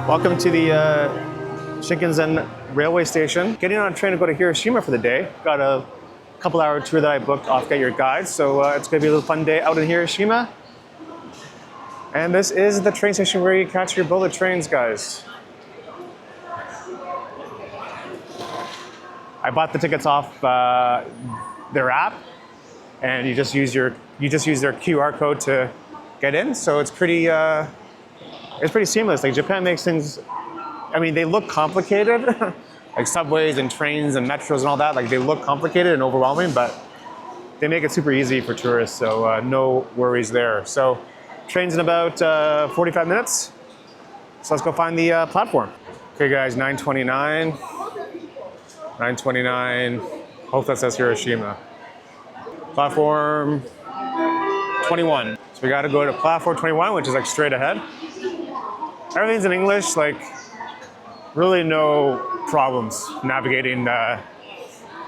Welcome to the Shinkansen railway station. Getting on a train to go to Hiroshima for the day. Got a couple hour tour that I booked off Get Your Guide, so it's gonna be a little fun day out in Hiroshima. And this is the train station where you catch your bullet trains, guys. I bought the tickets off their app, and you just use their QR code to get in. So it's pretty seamless. Like Japan makes things. I mean, they look complicated, like subways and trains and metros and all that. Like they look complicated and overwhelming, but they make it super easy for tourists. So no worries there. So train's in about 45 minutes. So let's go find the platform. Okay, guys, 9:29. 9:29. Hope that says Hiroshima. Platform 21. So we got to go to platform 21, which is like straight ahead. Everything's in English, like really no problems navigating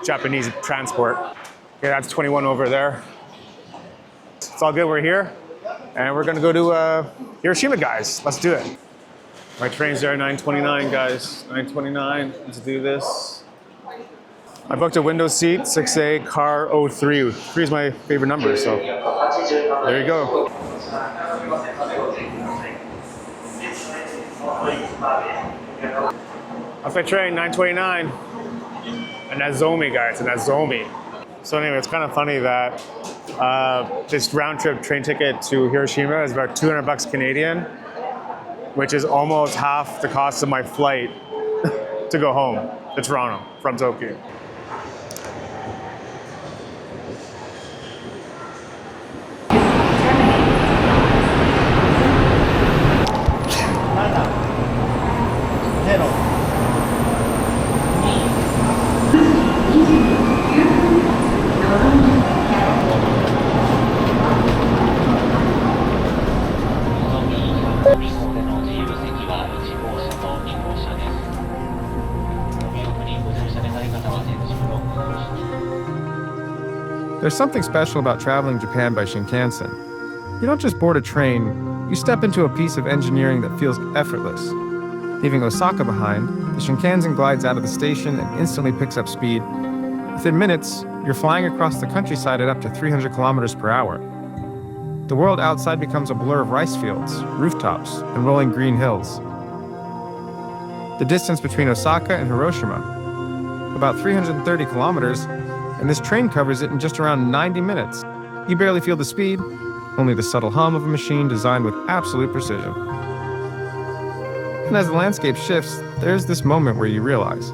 Japanese transport. Okay, that's 21 over there. It's all good, we're here. And we're gonna go to Hiroshima, guys. Let's do it. My train's there at 9:29, guys. 9:29, let's do this. I booked a window seat, 6A, car 03. 3 is my favorite number, so there you go. Off my train, 9:29. A Nozomi, guys, a Nozomi. So anyway, it's kind of funny that this round trip train ticket to Hiroshima is about 200 bucks Canadian, which is almost half the cost of my flight to go home to Toronto from Tokyo. There's something special about traveling Japan by Shinkansen. You don't just board a train, you step into a piece of engineering that feels effortless. Leaving Osaka behind, the Shinkansen glides out of the station and instantly picks up speed. Within minutes, you're flying across the countryside at up to 300 kilometers per hour. The world outside becomes a blur of rice fields, rooftops, and rolling green hills. The distance between Osaka and Hiroshima, about 330 kilometers, and this train covers it in just around 90 minutes. You barely feel the speed, only the subtle hum of a machine designed with absolute precision. And as the landscape shifts, there's this moment where you realize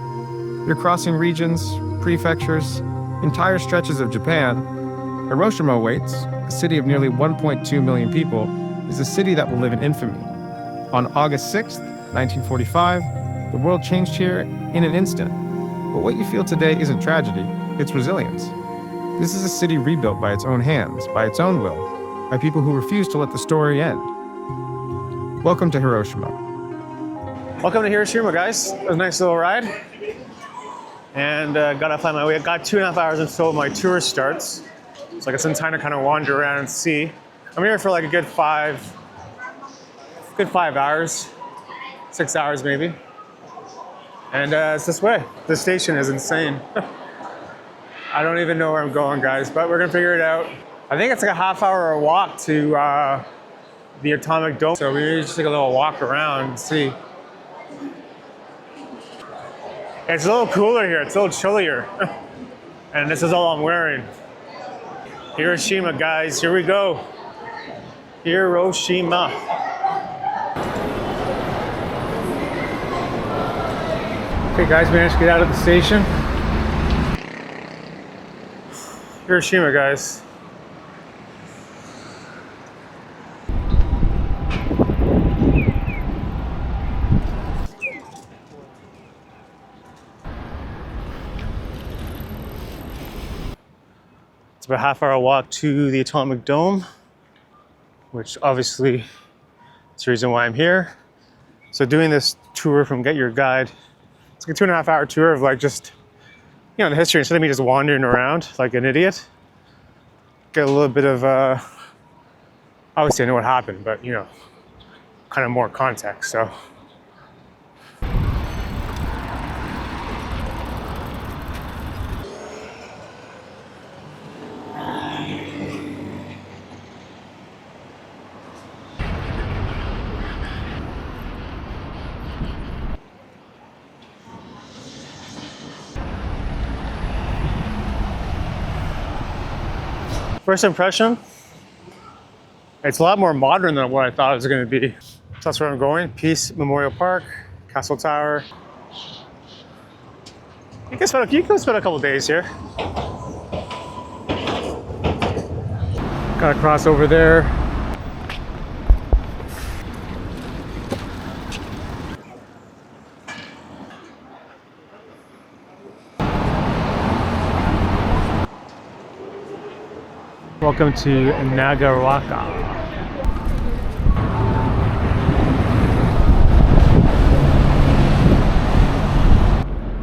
you're crossing regions, prefectures, entire stretches of Japan. Hiroshima awaits, a city of nearly 1.2 million people, is a city that will live in infamy. On August 6th, 1945, the world changed here in an instant. But what you feel today isn't tragedy, it's resilience. This is a city rebuilt by its own hands, by its own will, by people who refuse to let the story end. Welcome to Hiroshima. Welcome to Hiroshima, guys. It was a nice little ride. And gotta find my way. I got 2.5 hours until my tour starts. So I guess I'm trying to kind of wander around and see. I'm here for like a good 5 hours, 6 hours maybe. And it's this way. This station is insane. I don't even know where I'm going, guys, but we're gonna figure it out. I think it's like a half-hour walk to the Atomic Dome. So we just take a little walk around and see. It's a little cooler here, it's a little chillier. And this is all I'm wearing. Hiroshima, guys, here we go. Hiroshima. Okay, guys, managed to get out of the station. Hiroshima, guys. It's about a half-hour walk to the Atomic Dome, which obviously is the reason why I'm here. So doing this tour from Get Your Guide, it's like a 2.5 hour tour of like just, you know, the history instead of me just wandering around like an idiot. Get a little bit of, obviously I know what happened, but you know, kind of more context, so. First impression, it's a lot more modern than what I thought it was going to be. So that's where I'm going. Peace Memorial Park, Castle Tower. You can spend a couple days here. Gotta cross over there. Welcome to Nagarwaka.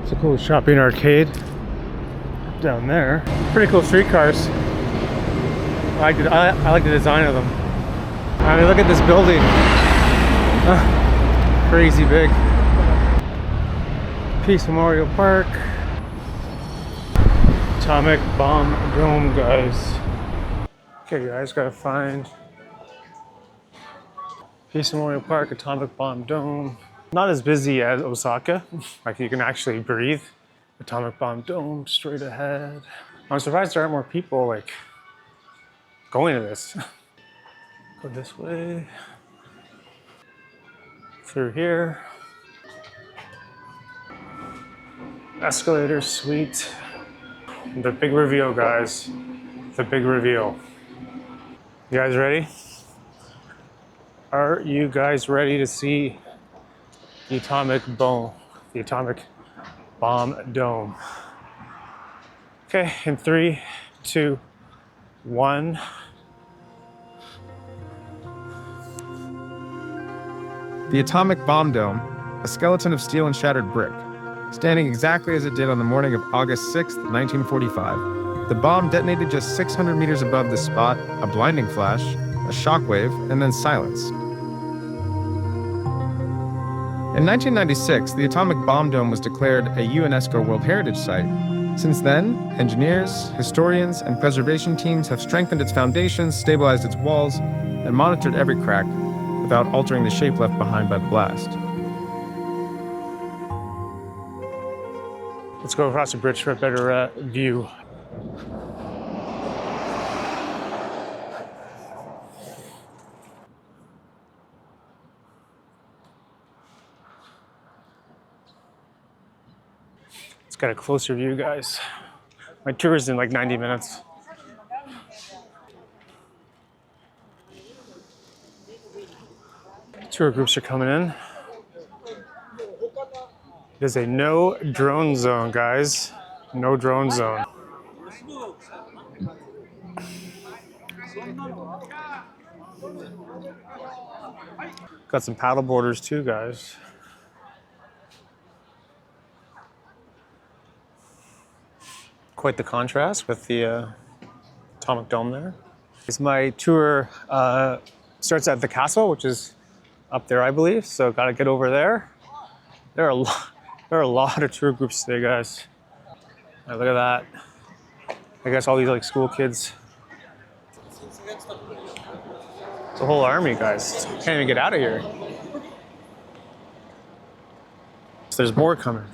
It's a cool shopping arcade down there. Pretty cool streetcars. I like the design of them. I mean, look at this building. Crazy big. Peace Memorial Park. Atomic Bomb Dome, guys. Okay, guys, gotta find Peace Memorial Park, Atomic Bomb Dome. Not as busy as Osaka, like you can actually breathe. Atomic Bomb Dome, straight ahead. I'm surprised there aren't more people like going to this. Go this way. Through here. Escalator, sweet. The big reveal, guys. The big reveal. You guys ready? Are you guys ready to see the atomic bomb dome? Okay, in 3, 2, 1. The atomic bomb dome, a skeleton of steel and shattered brick, standing exactly as it did on the morning of August 6th, 1945. The bomb detonated just 600 meters above the spot, a blinding flash, a shockwave, and then silence. In 1996, the atomic bomb dome was declared a UNESCO World Heritage Site. Since then, engineers, historians, and preservation teams have strengthened its foundations, stabilized its walls, and monitored every crack without altering the shape left behind by the blast. Let's go across the bridge for a better view. It's got a closer view, guys. My tour is in like 90 minutes. Tour groups are coming in. There's a no drone zone, guys. No drone zone. Got some paddle boarders too, guys. Quite the contrast with the atomic dome there. My tour starts at the castle, which is up there, I believe. So gotta get over there. There are a lot of tour groups today, guys. Look at that. I guess all these like school kids. It's a whole army, guys. Can't even get out of here. So there's more coming.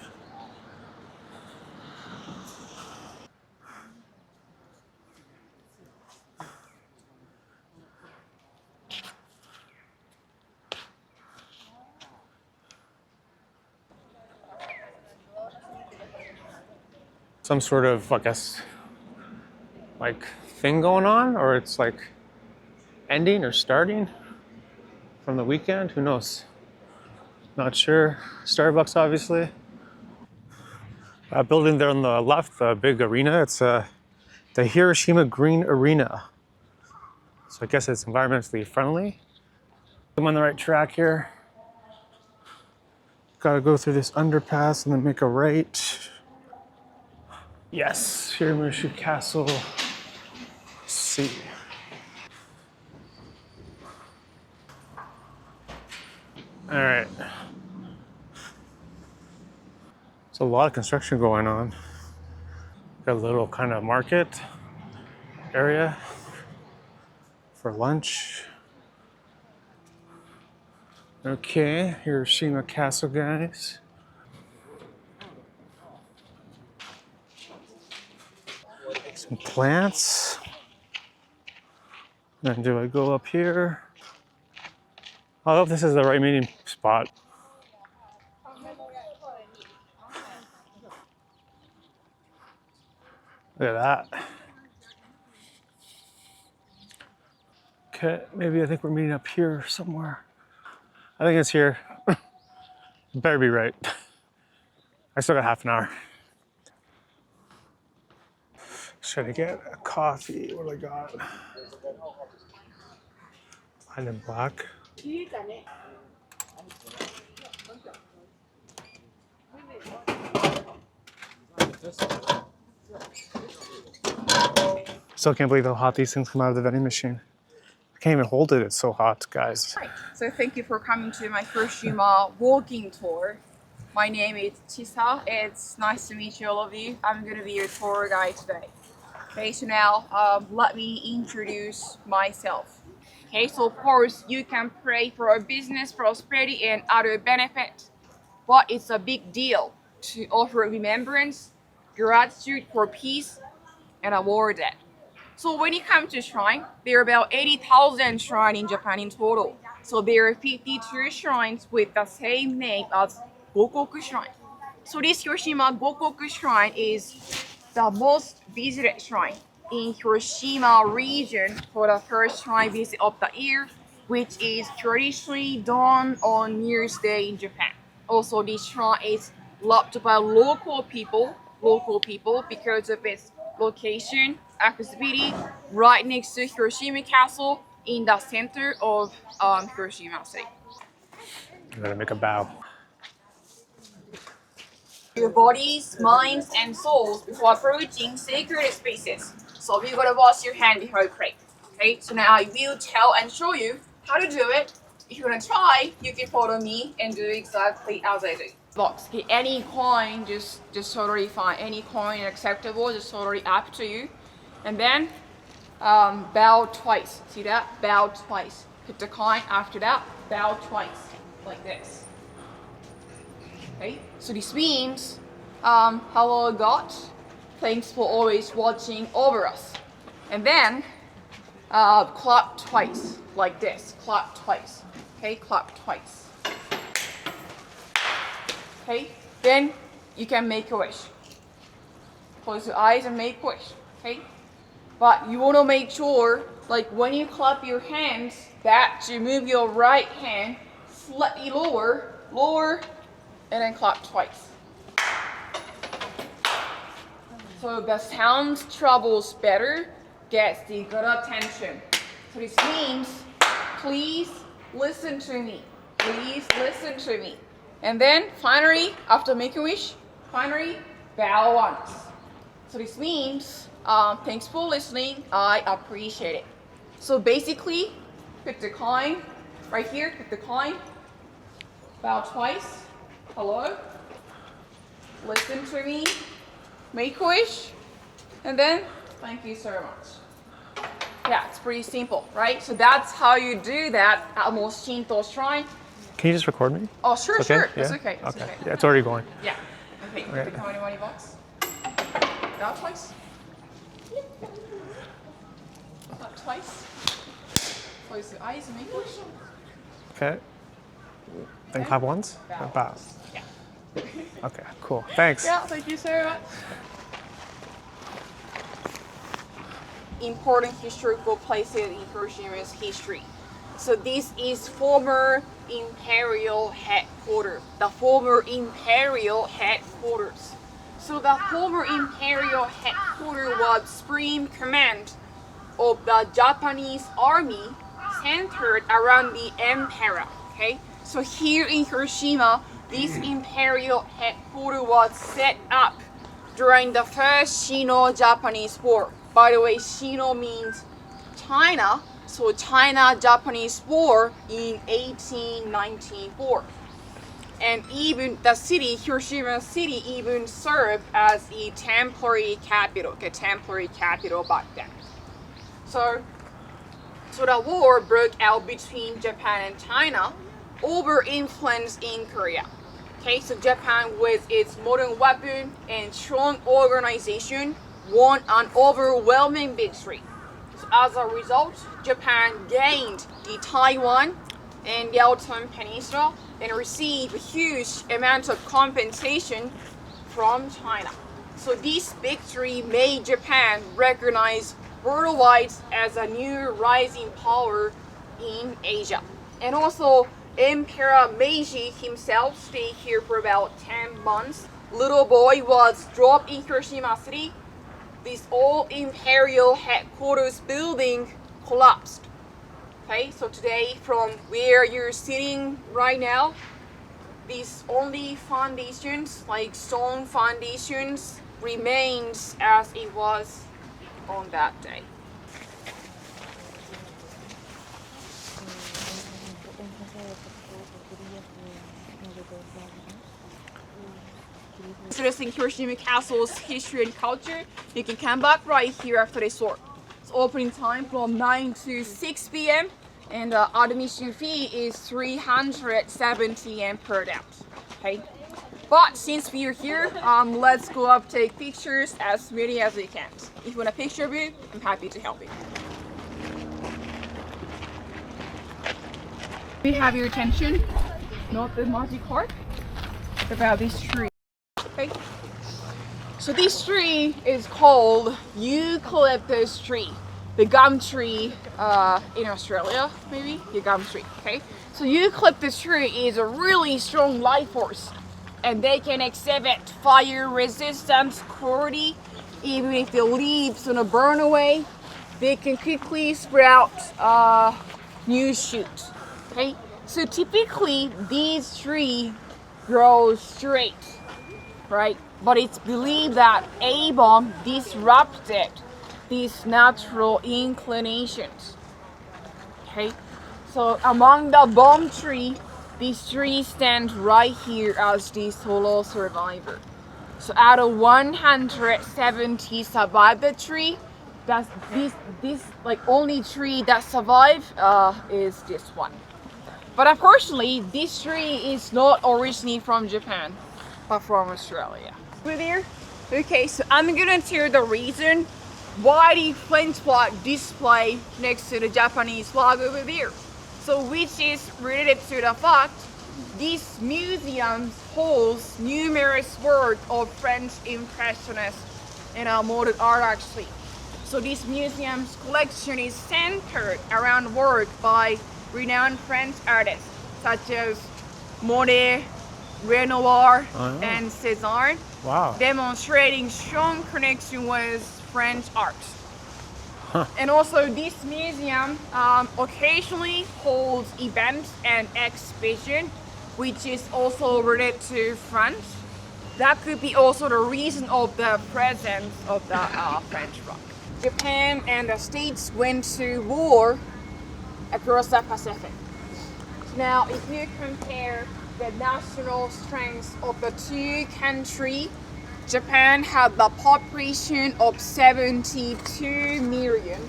Some sort of, I guess, like thing going on, or it's like ending or starting from the weekend. Who knows? Not sure. Starbucks, obviously. Building there on the left, the big arena. It's the Hiroshima Green Arena. So I guess it's environmentally friendly. I'm on the right track here. Gotta go through this underpass and then make a right. Yes, Hiroshima Castle. Let's see. All right. There's a lot of construction going on. Got a little kind of market area for lunch. Okay, Hiroshima Castle, guys. Some plants. Then do I go up here? I hope this is the right meeting spot. Look at that. Okay, maybe I think we're meeting up here somewhere. I think it's here. Better be right. I still got half an hour. Should I get a coffee? What do I got? Blind and black. Still can't believe how hot these things come out of the vending machine. I can't even hold it, it's so hot, guys. Right. So thank you for coming to my Hiroshima walking tour. My name is Chisa. It's nice to meet you, all of you. I'm going to be your tour guide today. Okay, so now let me introduce myself. Okay, so of course you can pray for a business prosperity and other benefits, but it's a big deal to offer remembrance, gratitude for peace, and a war debt. So when it comes to shrine, there are about 80,000 shrines in Japan in total. So there are 52 shrines with the same name as Gokoku Shrine. So this Hiroshima Gokoku Shrine is the most visited shrine in Hiroshima region for the first shrine visit of the year, which is traditionally done on New Year's Day in Japan. Also, this shrine is loved by local people because of its location, accessibility, right next to Hiroshima Castle in the center of Hiroshima City. I'm gonna make a bow. Your bodies, minds, and souls before approaching sacred spaces. So you're gonna wash your hand before you pray. Okay, so now I will tell and show you how to do it. If you wanna try, you can follow me and do exactly as I do. Box. Okay, any coin, just totally fine. Any coin acceptable, just totally up to you. And then bow twice. See that? Bow twice. Hit the coin. After that, bow twice, like this. Okay. So this means, hello God, thanks for always watching over us. And then clap twice, like this. Clap twice. Okay. Clap twice. Okay, then you can make a wish. Close your eyes and make a wish, okay? But you want to make sure, like when you clap your hands, that you move your right hand slightly lower, and then clap twice. So the sound travels better, gets the good attention. So this means, please listen to me. Please listen to me. And then finally, after making a wish, bow once. So this means, thanks for listening, I appreciate it. So basically, put the coin right here, put the coin, bow twice, hello, listen to me, make a wish, and then thank you so much. Yeah, it's pretty simple, right? So that's how you do that at most Shinto shrine. Can you just record me? Oh, sure, It's okay? sure. Yeah? It's okay. It's okay. Yeah, it's already going. Yeah. Okay. Okay. Put the coin in money box. Bow twice. Clap twice. Close your eyes and make a wish. Okay. Then clap once? Bow. Bow. Yeah. Okay, cool. Thanks. Yeah, thank you so much. Important historical places in Hiroshima's history. So this is former imperial headquarters. The former imperial headquarters. So the former imperial headquarters was supreme command of the Japanese army centered around the emperor. Okay, so here in Hiroshima, this imperial headquarters was set up during the first Sino-Japanese War. By the way, Shino means China, so China-Japanese War in 1894. And even the city, Hiroshima city, even served as a temporary capital back then. So the war broke out between Japan and China over influence in Korea. Okay, so Japan with its modern weapon and strong organization won an overwhelming victory. So as a result, Japan gained the Taiwan and the Yaotan Peninsula and received a huge amount of compensation from China. So this victory made Japan recognized worldwide as a new rising power in Asia. And also, Emperor Meiji himself stayed here for about 10 months. Little boy was dropped in Hiroshima city. This old imperial headquarters building collapsed. Okay, so today from where you're sitting right now, these only foundations, like stone foundations, remains as it was on that day. Interesting Hiroshima Castle's history and culture, you can come back right here after this tour. It's opening time from 9 to 6 p.m. and the admission fee is 370 yen per adult. Okay, but since we are here, let's go up take pictures as many as we can. If you want a picture of it, I'm happy to help you. We have your attention, not the magic card, about this tree. Okay, so this tree is called eucalyptus tree, the gum tree in Australia, maybe the gum tree. Okay, so eucalyptus tree is a really strong life force, and they can exhibit fire resistance quality. Even if the leaves gonna burn away, they can quickly sprout new shoots. Okay, so typically these trees grow straight, right? But it's believed that A-bomb disrupted these natural inclinations. Okay, so among the bomb tree, this tree stands right here as the solo survivor. So out of 170 survived the tree, that's this like only tree that survived is this one. But unfortunately, this tree is not originally from Japan, but from Australia. Over there? Okay, so I'm gonna tell you the reason why the flint flag display next to the Japanese flag over there. So which is related to the fact this museum holds numerous work of French Impressionists and modern art actually. So this museum's collection is centered around work by renowned French artists such as Monet, Renoir, and Cézanne, demonstrating strong connection with French art. And also this museum occasionally holds events and exhibition which is also related to France. That could be also the reason of the presence of the French rock. Japan and the States went to war across the Pacific. Now, if you compare the national strengths of the two countries, Japan had the population of 72 million,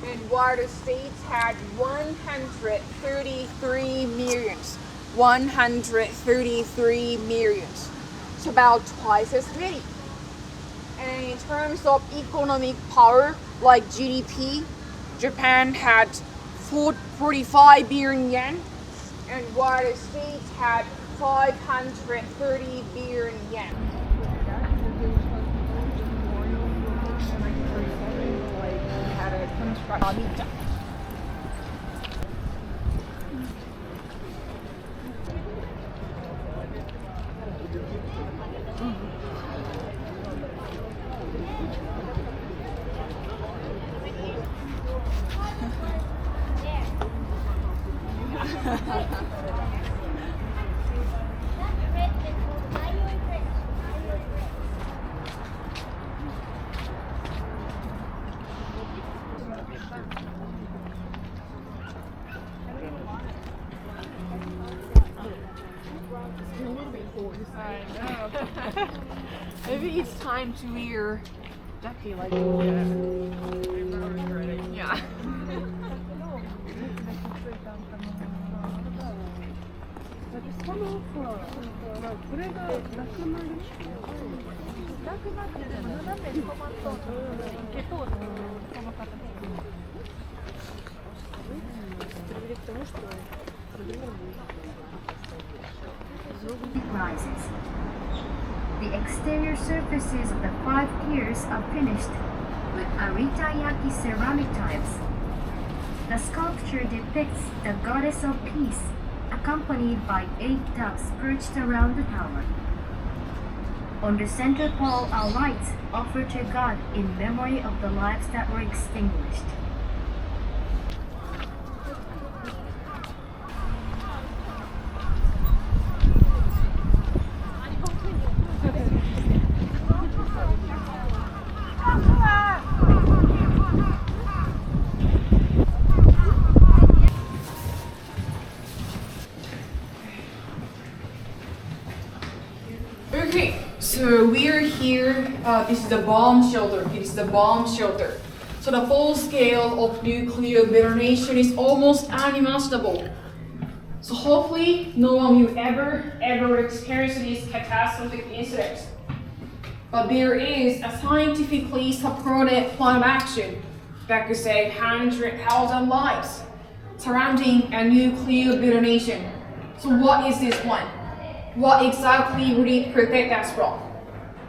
and while the States had 133 millions. It's about twice as many. And in terms of economic power, like GDP, Japan had 45 billion yen, and while the States had 530 billion yen. I know. Maybe it's time to wear jacket like this. Yeah. Rises. The exterior surfaces of the 5 piers are finished with aritayaki ceramic tiles. The sculpture depicts the goddess of peace, accompanied by 8 doves perched around the tower. On the center pole are lights offered to God in memory of the lives that were extinguished. Okay, so we are here. This is the bomb shelter. It is the bomb shelter. So the full scale of nuclear detonation is almost unimaginable. So hopefully no one will ever experience this catastrophic incident. But there is a scientifically supported plan of action that could save 100,000 lives surrounding a nuclear detonation. So what is this one? What exactly would it protect us from?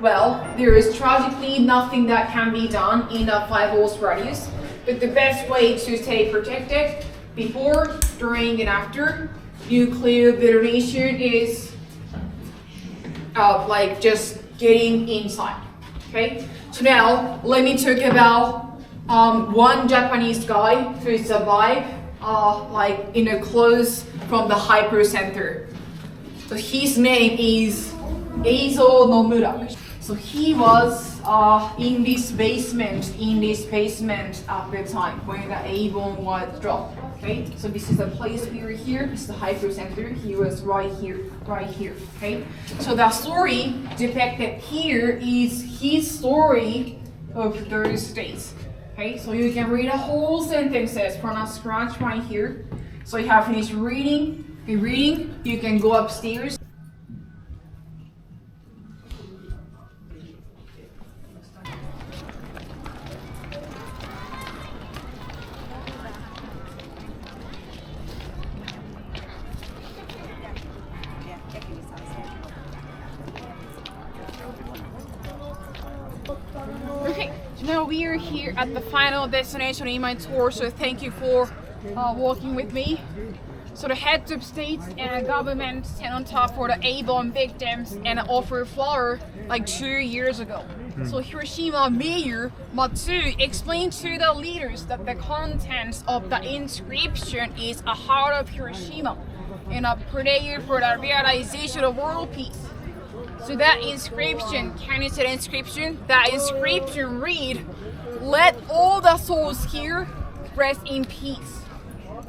Well, there is tragically nothing that can be done in a 5 volts radius, but the best way to stay protected before, during, and after nuclear detonation is like just getting inside. Okay, so now let me talk about one Japanese guy who survived like in a close from the hypercenter. So his name is Eizo Nomura. So he was in this basement at the time when the A bomb was dropped. Okay, so this is the place we were here. This is the hypercenter. He was right here. Okay, so the story depicted here is his story of those days. Okay, so you can read the whole sentences from a scratch right here. So you have finished reading. You can go upstairs. Okay, so now we are here at the final destination in my tour, so thank you for walking with me. So the heads of states and government cenotaph for the A-bomb victims and offered flower like 2 years ago. So Hiroshima Mayor Matsu explained to the leaders that the contents of the inscription is a heart of Hiroshima and a prayer for the realization of world peace. So that inscription, can you say the inscription? That inscription read, "Let all the souls here rest in peace.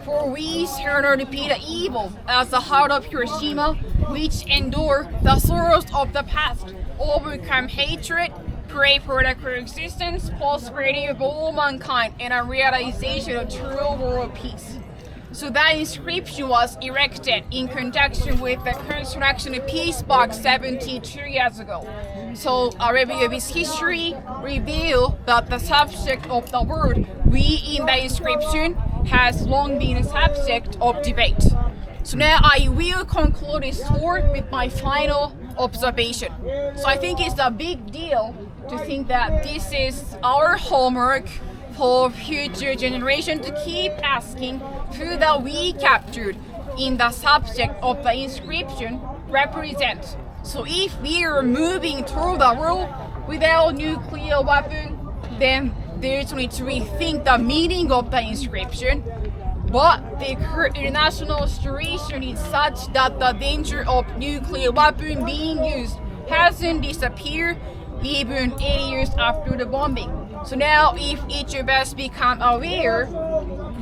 For we shall not repeat the evil as the heart of Hiroshima, which endure the sorrows of the past, overcome hatred, pray for the coexistence, prosperity of all mankind, and a realization of true world peace." So that inscription was erected in conjunction with the construction of Peace Box 72 years ago. So a review of its history revealed that the subject of the word "we" in the inscription has long been a subject of debate. So now I will conclude this tour with my final observation. So I think it's a big deal to think that this is our homework for future generations to keep asking who that we captured in the subject of the inscription represent. So if we are moving through the world without nuclear weapon, then there's need to rethink the meaning of the inscription. But the current international situation is such that the danger of nuclear weapon being used hasn't disappeared even 80 years after the bombing. So now if each of us become aware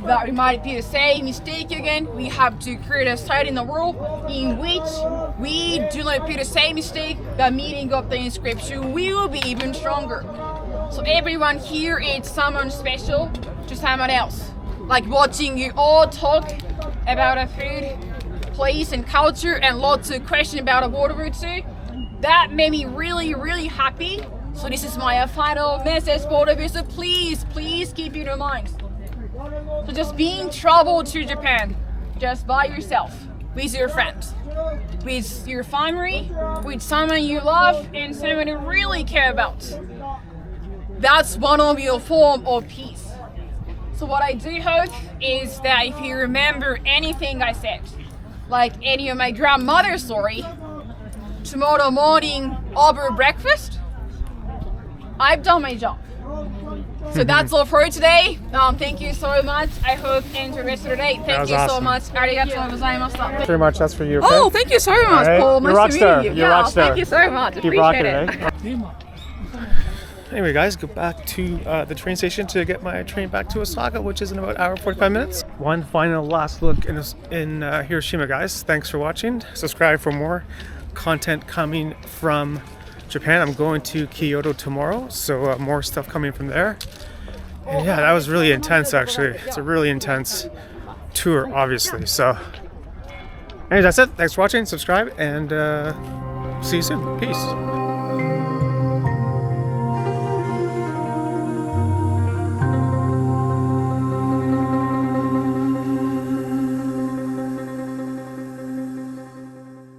that we might be the same mistake again, we have to create a site in the world in which we do not repeat the same mistake, the meaning of the inscription will be even stronger. So everyone here is someone special to someone else. Like watching you all talk about a food, place and culture and lots of questions about a water route too. That made me really, really happy. So this is my final message for the visit. Please keep it in mind. So just being traveled to Japan, just by yourself, with your friends, with your family, with someone you love and someone you really care about. That's one of your form of peace. So what I do hope is that if you remember anything I said, like any of my grandmother's story, tomorrow morning over breakfast, I've done my job. So that's all for today. Thank you so much. I hope you enjoy the rest of the day. Thank you so much. Arigatou gozaimashita. Thank you very much. That's for you. Okay? Oh, thank you so much, right. Paul. You're a Nice rock to star. meet you. You're a rock star. Thank you so much. Keep Appreciate rocking, it. Anyway, guys, go back to the train station to get my train back to Osaka, which is in about an hour 45 minutes. One final last look in Hiroshima, guys. Thanks for watching. Subscribe for more content coming from Japan. I'm going to Kyoto tomorrow, so more stuff coming from there. And yeah, that was really intense, actually. It's a really intense tour, obviously. So, anyways, that's it. Thanks for watching. Subscribe, and see you soon. Peace.